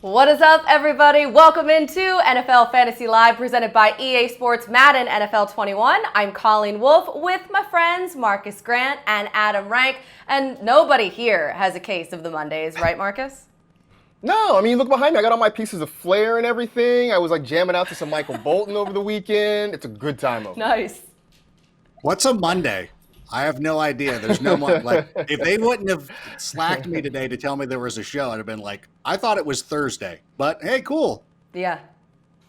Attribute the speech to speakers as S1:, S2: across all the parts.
S1: What is up, everybody? Welcome into NFL Fantasy Live, presented by EA Sports Madden NFL 21. I'm Colleen Wolfe with my friends Marcus Grant and Adam Rank, and nobody here has a case of the Mondays, right, Marcus?
S2: No, I mean, look behind me. I got all my pieces of flair and everything. I was like jamming out to some Michael Bolton over the weekend. It's a good time over.
S1: Nice.
S3: What's a Monday? I have no idea. There's no like if they wouldn't have slacked me today to tell me there was a show, I'd have been like, I thought it was Thursday. But hey, cool.
S1: Yeah.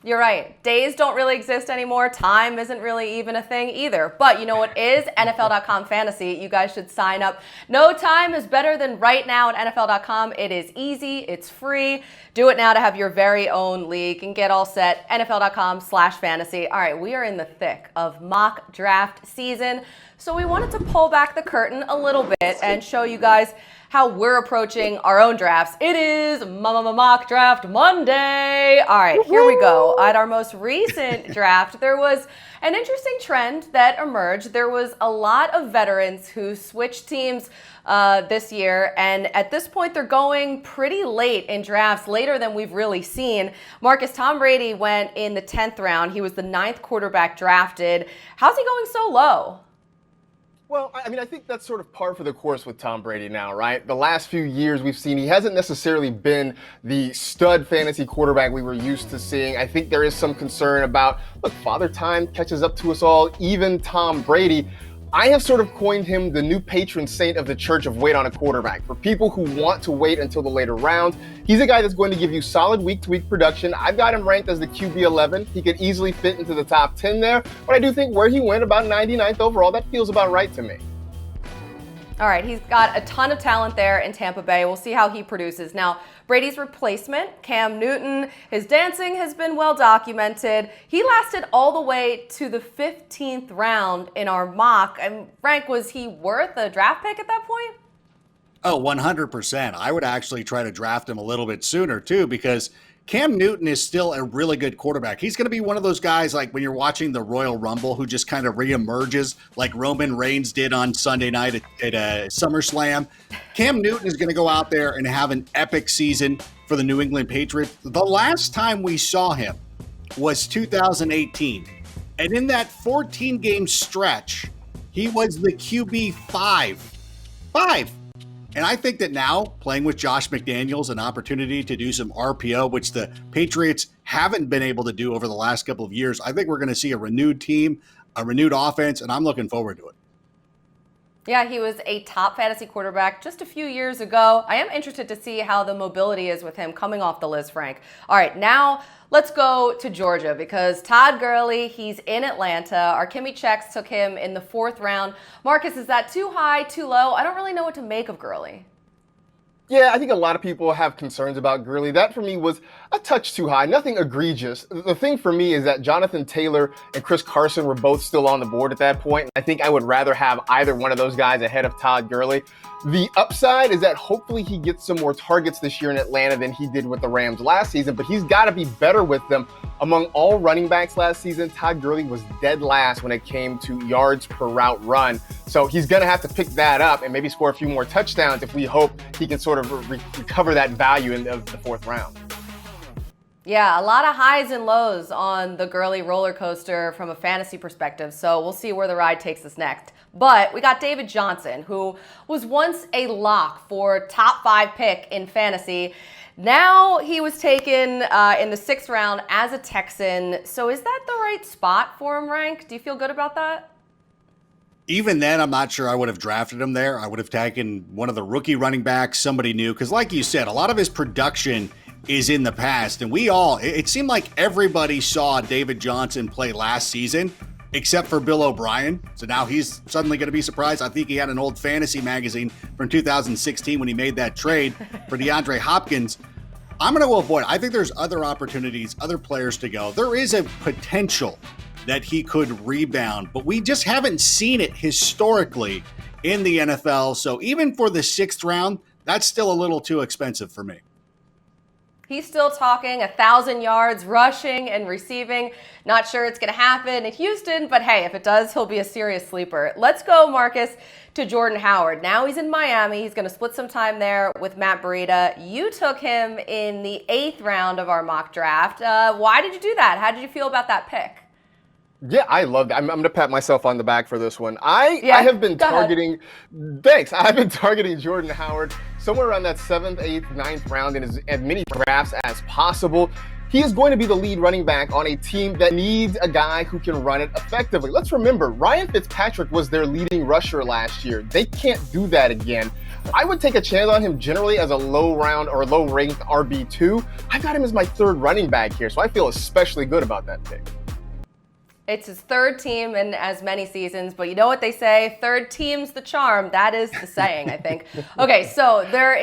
S1: You're right. Days don't really exist anymore. Time isn't really even a thing either. But you know what is? NFL.com Fantasy. You guys should sign up. No time is better than right now at NFL.com. It is easy. It's free. Do it now to have your very own league and get all set. NFL.com/fantasy. All right, we are in the thick of mock draft season. So we wanted to pull back the curtain a little bit and show you guys how we're approaching our own drafts. It is Mock Draft Monday. All right, here we go. At our most recent draft, there was an interesting trend that emerged. There was a lot of veterans who switched teams this year, and at this point, they're going pretty late in drafts, later than we've really seen. Marcus, Tom Brady went in the 10th round. He was the 9th quarterback drafted. How's he going so low?
S2: Well, I mean, I think that's sort of par for the course with Tom Brady now, right? The last few years we've seen he hasn't necessarily been the stud fantasy quarterback we were used to seeing. I think there is some concern about, look, father time catches up to us all, even Tom Brady. I have sort of coined him the new patron saint of the church of wait on a quarterback. For people who want to wait until the later rounds, he's a guy that's going to give you solid week-to-week production. I've got him ranked as the QB 11. He could easily fit into the top 10 there, but I do think where he went, about 99th overall, that feels about right to me.
S1: All right, he's got a ton of talent there in Tampa Bay. We'll see how he produces. Now, Brady's replacement, Cam Newton, his dancing has been well documented. He lasted all the way to the 15th round in our mock. And Frank, was he worth a draft pick at that point?
S3: Oh, 100%. I would actually try to draft him a little bit sooner, too, because Cam Newton is still a really good quarterback. He's going to be one of those guys like when you're watching the Royal Rumble who just kind of reemerges like Roman Reigns did on Sunday night at SummerSlam. Cam Newton is going to go out there and have an epic season for the New England Patriots. The last time we saw him was 2018. And in that 14-game stretch, he was the QB 5. And I think that now, playing with Josh McDaniels, an opportunity to do some RPO, which the Patriots haven't been able to do over the last couple of years, I think we're going to see a renewed team, a renewed offense, and I'm looking forward to it.
S1: Yeah, he was a top fantasy quarterback just a few years ago. I am interested to see how the mobility is with him coming off the list, Frank. All right, now let's go to Georgia because Todd Gurley, he's in Atlanta. Our Kimmy checks took him in the 4th round. Marcus, is that too high, too low? I don't really know what to make of Gurley.
S2: Yeah, I think a lot of people have concerns about Gurley. That for me was a touch too high, nothing egregious. The thing for me is that Jonathan Taylor and Chris Carson were both still on the board at that point. I think I would rather have either one of those guys ahead of Todd Gurley. The upside is that hopefully he gets some more targets this year in Atlanta than he did with the Rams last season, but he's got to be better with them. Among all running backs last season, Todd Gurley was dead last when it came to yards per route run. So he's going to have to pick that up and maybe score a few more touchdowns if we hope he can sort of recover that value in the 4th round.
S1: Yeah, a lot of highs and lows on the Gurley roller coaster from a fantasy perspective, so we'll see where the ride takes us next. But we got David Johnson, who was once a lock for top 5 pick in fantasy. Now he was taken in the 6th round as a Texan. So is that the right spot for him, Rank? Do you feel good about that?
S3: Even then, I'm not sure I would have drafted him there. I would have taken one of the rookie running backs, somebody new, because like you said, a lot of his production is in the past. And it seemed like everybody saw David Johnson play last season, except for Bill O'Brien. So now he's suddenly going to be surprised. I think he had an old fantasy magazine from 2016 when he made that trade for DeAndre Hopkins. I'm going to avoid it. I think there's other opportunities, other players to go. There is a potential that he could rebound, but we just haven't seen it historically in the NFL. So even for the 6th round, that's still a little too expensive for me.
S1: He's still talking 1,000 yards rushing and receiving. Not sure it's going to happen in Houston, but hey, if it does, he'll be a serious sleeper. Let's go, Marcus, to Jordan Howard. Now he's in Miami. He's going to split some time there with Matt Breida. You took him in the 8th round of our mock draft. Why did you do that? How did you feel about that pick?
S2: Yeah, I loved it. I'm going to pat myself on the back for this one. I have been targeting, thanks. I've been targeting Jordan Howard somewhere around that 7th, 8th, 9th round in as many drafts as possible. He is going to be the lead running back on a team that needs a guy who can run it effectively. Let's remember, Ryan Fitzpatrick was their leading rusher last year. They can't do that again. I would take a chance on him generally as a low round or low ranked RB2. I got him as my 3rd running back here, so I feel especially good about that pick.
S1: It's his 3rd team in as many seasons, but you know what they say, 3rd team's the charm. That is the saying, I think. Okay, so there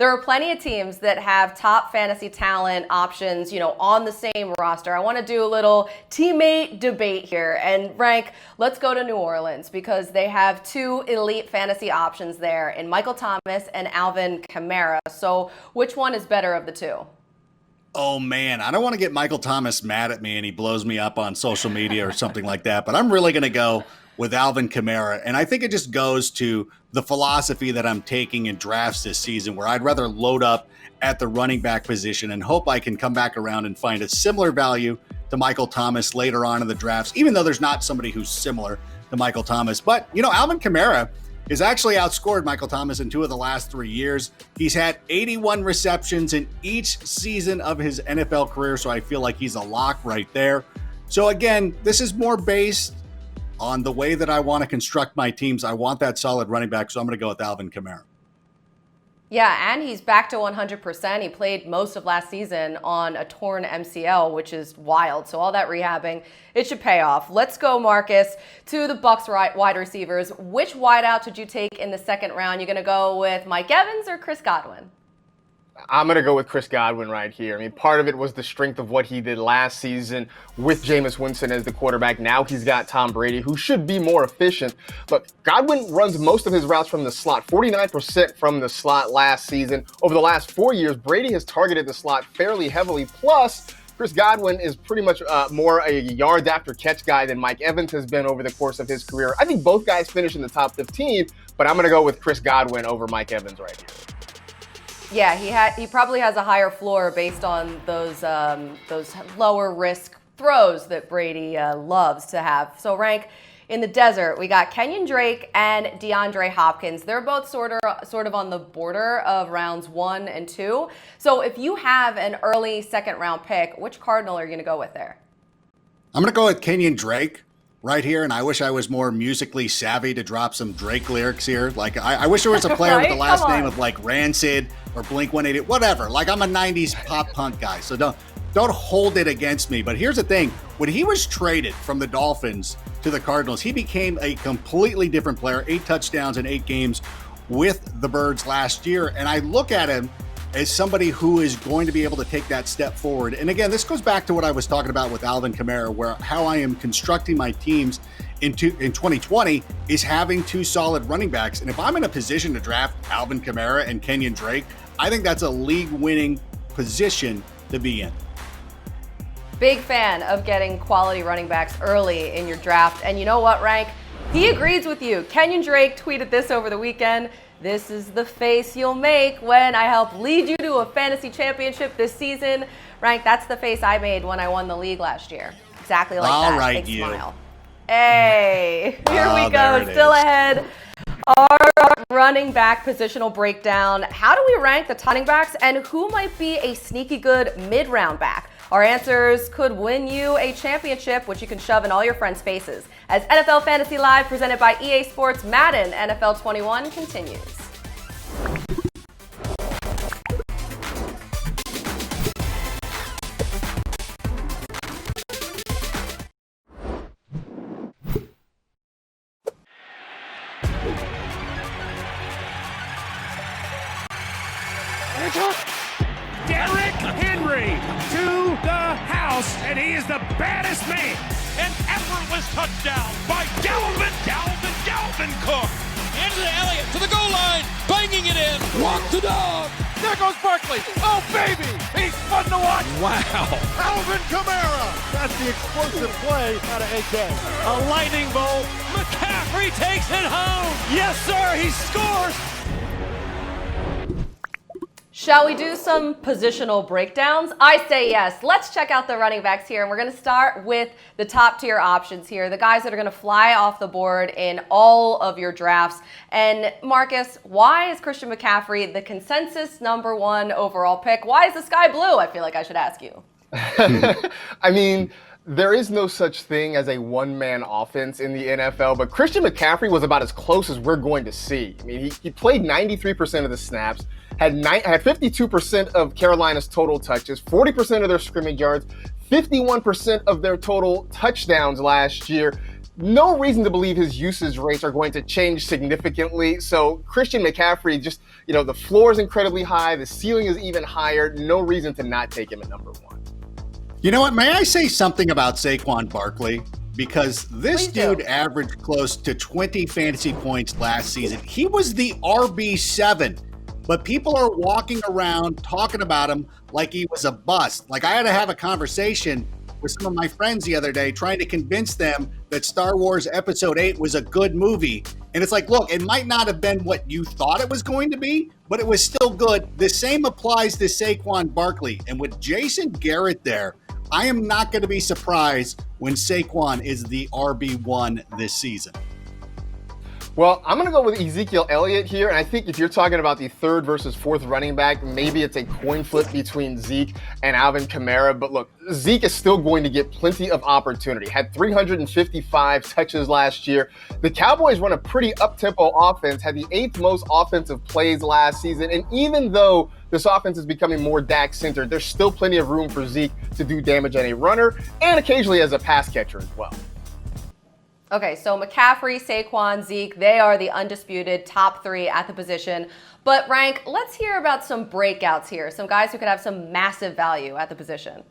S1: are plenty of teams that have top fantasy talent options, on the same roster. I want to do a little teammate debate here. And Rank, let's go to New Orleans because they have 2 elite fantasy options there in Michael Thomas and Alvin Kamara. So which one is better of the 2?
S3: Oh, man, I don't want to get Michael Thomas mad at me and he blows me up on social media or something like that, but I'm really going to go with Alvin Kamara. And I think it just goes to the philosophy that I'm taking in drafts this season, where I'd rather load up at the running back position and hope I can come back around and find a similar value to Michael Thomas later on in the drafts, even though there's not somebody who's similar to Michael Thomas. But, Alvin Kamara has actually outscored Michael Thomas in 2 of the last 3 years. He's had 81 receptions in each season of his NFL career, so I feel like he's a lock right there. So again, this is more based on the way that I want to construct my teams. I want that solid running back, so I'm going to go with Alvin Kamara.
S1: Yeah, and he's back to 100%. He played most of last season on a torn MCL, which is wild. So all that rehabbing, it should pay off. Let's go, Marcus, to the Bucs wide receivers. Which wideout did you take in the 2nd round? You going to go with Mike Evans or Chris Godwin?
S2: I'm going to go with Chris Godwin right here. I mean, part of it was the strength of what he did last season with Jameis Winston as the quarterback. Now he's got Tom Brady, who should be more efficient. But Godwin runs most of his routes from the slot, 49% from the slot last season. Over the last 4 years, Brady has targeted the slot fairly heavily. Plus, Chris Godwin is pretty much more a yards after catch guy than Mike Evans has been over the course of his career. I think both guys finish in the top 15, but I'm going to go with Chris Godwin over Mike Evans right here.
S1: Yeah, he probably has a higher floor based on those lower risk throws that Brady loves to have. So Rank, in the desert, we got Kenyon Drake and DeAndre Hopkins. They're both sort of on the border of rounds 1 and 2. So if you have an early 2nd round pick, which Cardinal are you going to go with there?
S3: I'm going to go with Kenyon Drake right here, and I wish I was more musically savvy to drop some Drake lyrics here. Like, I wish there was a player
S1: right?
S3: with the last name of like Rancid or Blink-182, whatever. Like, I'm a 90s pop punk guy, so don't hold it against me. But here's the thing. When he was traded from the Dolphins to the Cardinals, he became a completely different player, 8 touchdowns in 8 games with the Birds last year. And I look at him as somebody who is going to be able to take that step forward. And again, this goes back to what I was talking about with Alvin Kamara, where how I am constructing my teams in 2020 is having 2 solid running backs. And if I'm in a position to draft Alvin Kamara and Kenyon Drake, I think that's a league-winning position to be in.
S1: Big fan of getting quality running backs early in your draft. And you know what, Rank? He agrees with you. Kenyon Drake tweeted this over the weekend. This is the face you'll make when I help lead you to a fantasy championship this season. Rank, that's the face I made when I won the league last year. Exactly like
S3: all
S1: that.
S3: Right,
S1: Big
S3: you.
S1: smile. Hey, here we go. Still
S3: is.
S1: Ahead. Our running back positional breakdown. How do we rank the running backs and who might be a sneaky good mid-round back? Our answers could win you a championship, which you can shove in all your friends' faces. As NFL Fantasy Live, presented by EA Sports Madden NFL 21, continues.
S4: Derrick Henry to the house, and he is the baddest man.
S5: An effortless touchdown by Dalvin Cook. Into Elliott to the goal line, banging it in. Walk the dog.
S4: There goes Barkley. Oh, baby. He's
S5: to watch.
S4: Wow.
S5: Alvin Kamara.
S4: That's the explosive play out of AK. A lightning bolt. McCaffrey takes it home. Yes, sir. He scores.
S1: Shall we do some positional breakdowns? I say yes. Let's check out the running backs here. And we're going to start with the top tier options here, the guys that are going to fly off the board in all of your drafts. And Marcus, why is Christian McCaffrey the consensus #1 overall pick? Why is the sky blue? I feel like I should ask you.
S2: I mean, there is no such thing as a one-man offense in the NFL, but Christian McCaffrey was about as close as we're going to see. I mean, he played 93% of the snaps, had 52% of Carolina's total touches, 40% of their scrimmage yards, 51% of their total touchdowns last year. No reason to believe his usage rates are going to change significantly. So Christian McCaffrey, just, the floor is incredibly high. The ceiling is even higher. No reason to not take him at #1.
S3: You know what? May I say something about Saquon Barkley? Because this
S1: Please do.
S3: dude averaged close to 20 fantasy points last season. He was the RB7, but people are walking around talking about him like he was a bust. Like, I had to have a conversation with some of my friends the other day trying to convince them that Star Wars Episode 8 was a good movie. And it's like, look, it might not have been what you thought it was going to be, but it was still good. The same applies to Saquon Barkley. And with Jason Garrett there, I am not going to be surprised when Saquon is the RB1 this season.
S2: Well, I'm going to go with Ezekiel Elliott here, and I think if you're talking about the 3rd versus 4th running back, maybe it's a coin flip between Zeke and Alvin Kamara. But look, Zeke is still going to get plenty of opportunity. Had 355 touches last year. The Cowboys run a pretty up-tempo offense, had the 8th most offensive plays last season, and even though this offense is becoming more Dak-centered, there's still plenty of room for Zeke to do damage as a runner and occasionally as a pass catcher as well.
S1: Okay, so McCaffrey, Saquon, Zeke, they are the undisputed top 3 at the position. But Rank, let's hear about some breakouts here, some guys who could have some massive value at the position.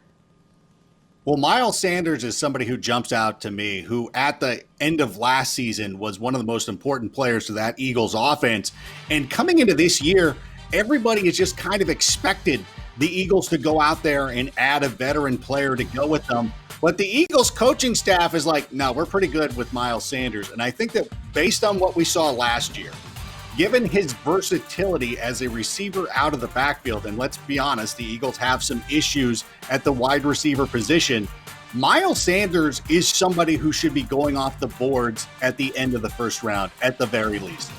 S3: Well, Miles Sanders is somebody who jumps out to me, who at the end of last season was one of the most important players to that Eagles offense. And coming into this year, everybody has just kind of expected the Eagles to go out there and add a veteran player to go with them. But the Eagles coaching staff is like, no, we're pretty good with Miles Sanders. And I think that based on what we saw last year, given his versatility as a receiver out of the backfield, and let's be honest, the Eagles have some issues at the wide receiver position, Miles Sanders is somebody who should be going off the boards at the end of the first round, at the very least.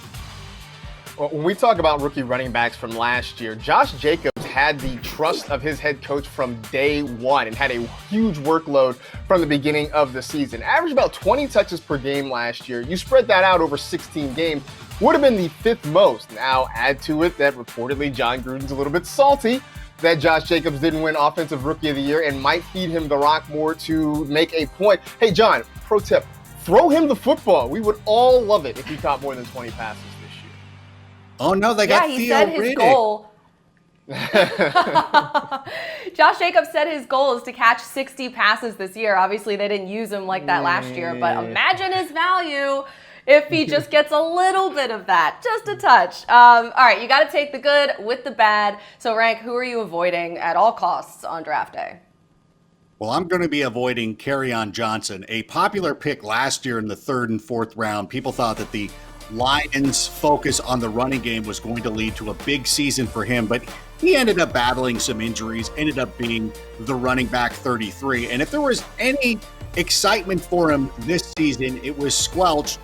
S2: Well, when we talk about rookie running backs from last year, Josh Jacobs had the trust of his head coach from day one and had a huge workload from the beginning of the season. Averaged about 20 touches per game last year. You spread that out over 16 games, would have been the 5th most. Now add to it that reportedly John Gruden's a little bit salty that Josh Jacobs didn't win Offensive Rookie of the Year and might feed him the rock more to make a point. Hey, John, pro tip, throw him the football. We would all love it if he caught more than 20 passes this year.
S3: Oh, no, they got
S1: he
S3: Theo
S1: said his
S3: Riddick.
S1: goal. Josh Jacobs said his goal is to catch 60 passes this year. Obviously, they didn't use him like that last year, but imagine his value if he just gets a little bit of that, just a touch. All right, you got to take the good with the bad. So, Rank, who are you avoiding at all costs on draft day?
S3: Well, I'm going to be avoiding Kerryon Johnson, a popular pick last year in the 3rd and 4th round. People thought that the Lions' focus on the running game was going to lead to a big season for him, but he ended up battling some injuries, ended up being the running back 33. And if there was any excitement for him this season, it was squelched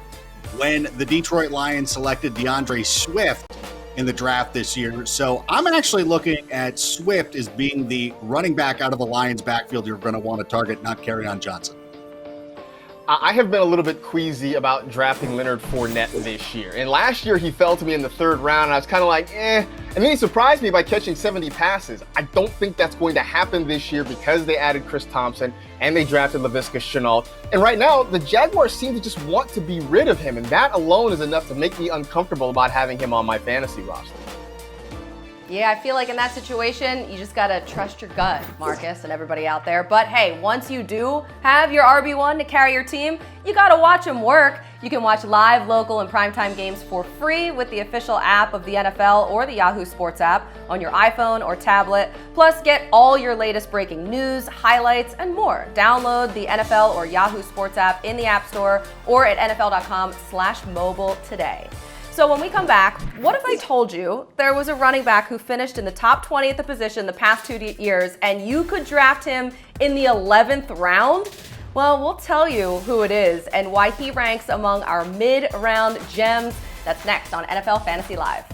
S3: when the Detroit Lions selected Deandre Swift in the draft this year. So I'm actually looking at Swift as being the running back out of the Lions backfield you're going to want to target, not Kerryon Johnson.
S2: I have been a little bit queasy about drafting Leonard Fournette this year. And last year he fell to me in the 3rd round, and I was kind of like, eh. And then he surprised me by catching 70 passes. I don't think that's going to happen this year because they added Chris Thompson and they drafted Laviska Shenault. And right now, the Jaguars seem to just want to be rid of him, and that alone is enough to make me uncomfortable about having him on my fantasy roster.
S1: Yeah, I feel like in that situation, you just gotta trust your gut, Marcus, and everybody out there. But hey, once you do have your RB1 to carry your team, you gotta watch him work. You can watch live, local, and primetime games for free with the official app of the NFL or the Yahoo Sports app on your iPhone or tablet. Plus, get all your latest breaking news, highlights, and more. Download the NFL or Yahoo Sports app in the App Store or at NFL.com/mobile today. So when we come back, what if I told you there was a running back who finished in the top 20 at the position the past 2 years and you could draft him in the 11th round? Well, we'll tell you who it is and why he ranks among our mid-round gems. That's next on NFL Fantasy Live.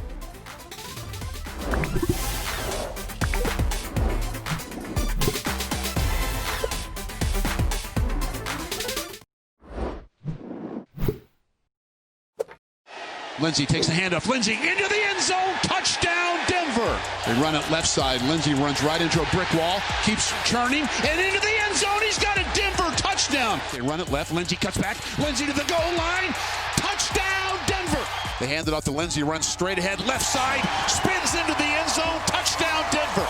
S5: Lindsey takes the handoff. Lindsey into the end zone. Touchdown, Denver. They run it left side. Lindsey runs right into a brick wall. Keeps churning. And into the end zone. He's got a Denver touchdown. They run it left. Lindsey cuts back. Lindsey to the goal line. Touchdown, Denver. They hand it off to Lindsey. Runs straight ahead. Left side. Spins into the end zone. Touchdown, Denver.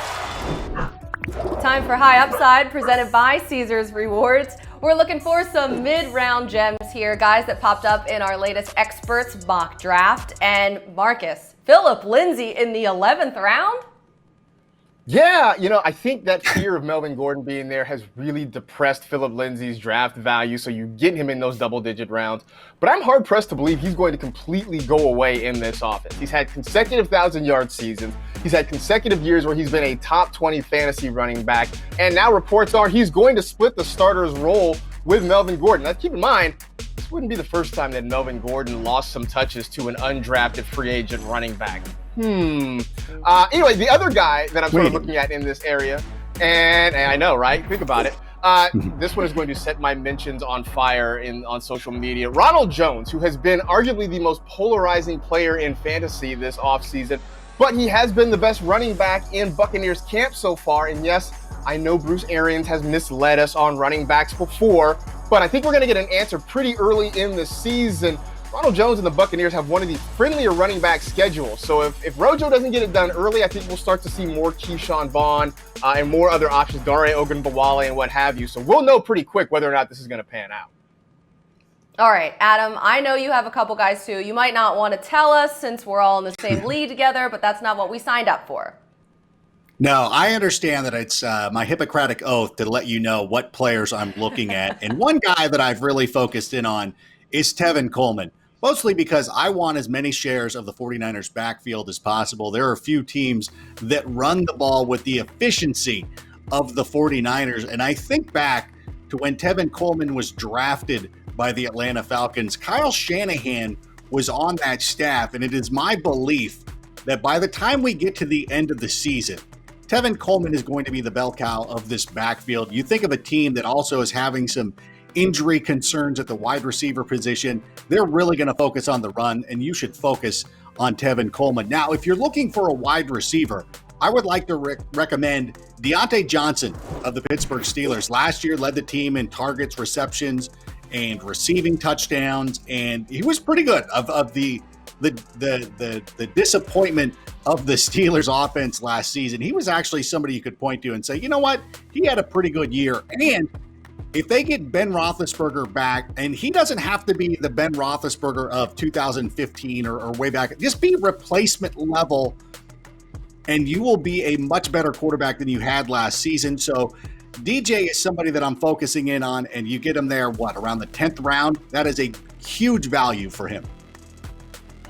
S1: Time for High Upside, presented by Caesars Rewards. We're looking for some mid-round gems here, guys, that popped up in our latest experts mock draft. And Marcus, Phillip Lindsay in the 11th round?
S2: Yeah, I think that fear of Melvin Gordon being there has really depressed Phillip Lindsay's draft value, so you get him in those double-digit rounds. But I'm hard-pressed to believe he's going to completely go away in this offense. He's had consecutive 1,000-yard seasons. He's had consecutive years where he's been a top 20 fantasy running back. And now reports are he's going to split the starter's role with Melvin Gordon. Now, keep in mind, this wouldn't be the first time that Melvin Gordon lost some touches to an undrafted free agent running back. Anyway, the other guy that I'm sort of looking at in this area, and I know, right? Think about it. This one is going to set my mentions on fire on social media. Ronald Jones, who has been arguably the most polarizing player in fantasy this offseason, but he has been the best running back in Buccaneers camp so far. And yes, I know Bruce Arians has misled us on running backs before, but I think we're going to get an answer pretty early in the season. Ronald Jones and the Buccaneers have one of the friendlier running back schedules. So if Rojo doesn't get it done early, I think we'll start to see more Keyshawn Vaughn and more other options, Dare Ogunbowale and what have you. So we'll know pretty quick whether or not this is going to pan out.
S1: All right, Adam, I know you have a couple guys too. You might not want to tell us since we're all in the same league together, but that's not what we signed up for.
S3: No, I understand that it's my Hippocratic oath to let you know what players I'm looking at. And one guy that I've really focused in on is Tevin Coleman. Mostly because I want as many shares of the 49ers backfield as possible. There are a few teams that run the ball with the efficiency of the 49ers. And I think back to when Tevin Coleman was drafted by the Atlanta Falcons. Kyle Shanahan was on that staff. And it is my belief that by the time we get to the end of the season, Tevin Coleman is going to be the bell cow of this backfield. You think of a team that also is having some injury concerns at the wide receiver position. They're really going to focus on the run, and you should focus on Tevin Coleman. Now, if you're looking for a wide receiver, I would like to recommend Deontay Johnson of the Pittsburgh Steelers. Last year led the team in targets, receptions, and receiving touchdowns, and he was pretty good. Of the disappointment of the Steelers offense last season, he was actually somebody you could point to and say, you know what, he had a pretty good year. And if they get Ben Roethlisberger back, and he doesn't have to be the Ben Roethlisberger of 2015 or way back, just be replacement level, and you will be a much better quarterback than you had last season. So DJ is somebody that I'm focusing in on, and you get him there, around the 10th round? That is a huge value for him.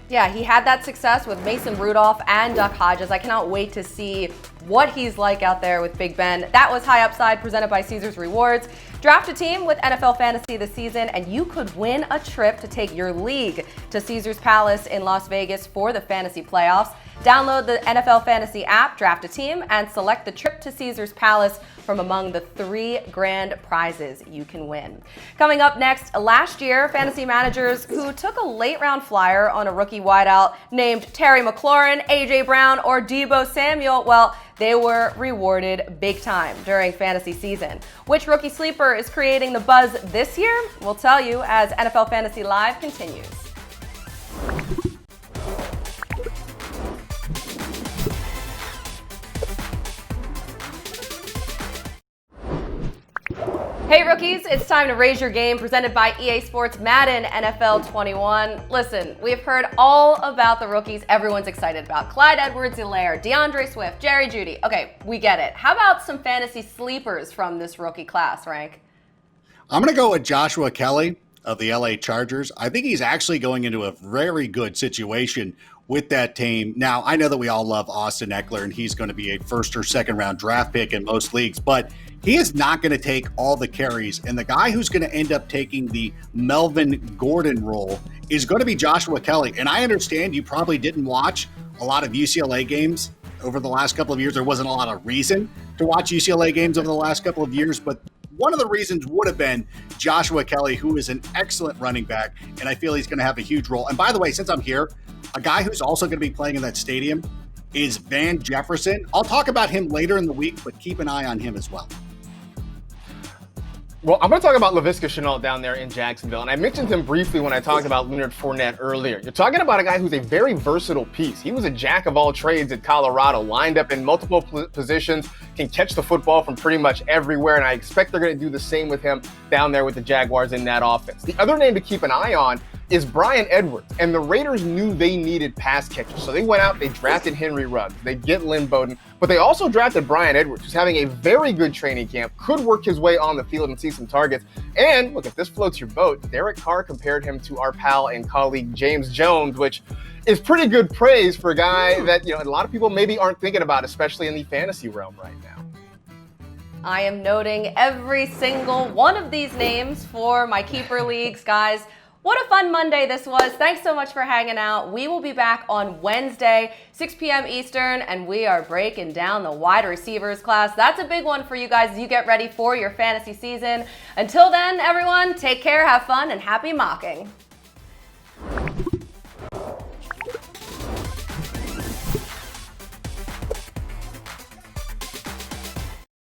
S1: Yeah, he had that success with Mason Rudolph and Duck Hodges. I cannot wait to see what he's like out there with Big Ben. That was High Upside, presented by Caesars Rewards. Draft a team with NFL Fantasy this season, and you could win a trip to take your league to Caesars Palace in Las Vegas for the fantasy playoffs. Download the NFL Fantasy app, draft a team, and select the trip to Caesars Palace from among the 3 grand prizes you can win. Coming up next, last year, fantasy managers who took a late-round flyer on a rookie wideout named Terry McLaurin, A.J. Brown, or Deebo Samuel, well, they were rewarded big time during fantasy season. Which rookie sleeper is creating the buzz this year? We'll tell you as NFL Fantasy Live continues. Hey rookies, it's time to raise your game, presented by EA Sports Madden NFL 21. Listen, we've heard all about the rookies everyone's excited about. Clyde Edwards-Helaire, Deandre Swift, Jerry Jeudy. Okay, we get it. How about some fantasy sleepers from this rookie class, Rank?
S3: I'm going to go with Joshua Kelly of the LA Chargers. I think he's actually going into a very good situation with that team. Now, I know that we all love Austin Eckler, and he's going to be a first or second round draft pick in most leagues, but he is not going to take all the carries. And the guy who's going to end up taking the Melvin Gordon role is going to be Joshua Kelly. And I understand you probably didn't watch a lot of UCLA games over the last couple of years. There wasn't a lot of reason to watch UCLA games over the last couple of years, but one of the reasons would have been Joshua Kelly, who is an excellent running back, and I feel he's going to have a huge role. And by the way, since I'm here, a guy who's also going to be playing in that stadium is Van Jefferson. I'll talk about him later in the week, but keep an eye on him as well.
S2: Well, I'm going to talk about Laviska Shenault down there in Jacksonville, and I mentioned him briefly when I talked about Leonard Fournette earlier. You're talking about a guy who's a very versatile piece. He was a jack of all trades at Colorado, lined up in multiple positions, can catch the football from pretty much everywhere, and I expect they're going to do the same with him down there with the Jaguars in that offense. The other name to keep an eye on is Bryan Edwards, and the Raiders knew they needed pass catchers, so they went out, they drafted Henry Ruggs, they get Lynn Bowden, but they also drafted Bryan Edwards, who's having a very good training camp, could work his way on the field and see some targets. And look, if this floats your boat, Derek Carr compared him to our pal and colleague James Jones, which is pretty good praise for a guy that, a lot of people maybe aren't thinking about, especially in the fantasy realm right now.
S1: I am noting every single one of these names for my keeper leagues, guys. What a fun Monday this was. Thanks so much for hanging out. We will be back on Wednesday, 6 p.m. Eastern, and we are breaking down the wide receivers class. That's a big one for you guys as you get ready for your fantasy season. Until then, everyone, take care, have fun, and happy mocking.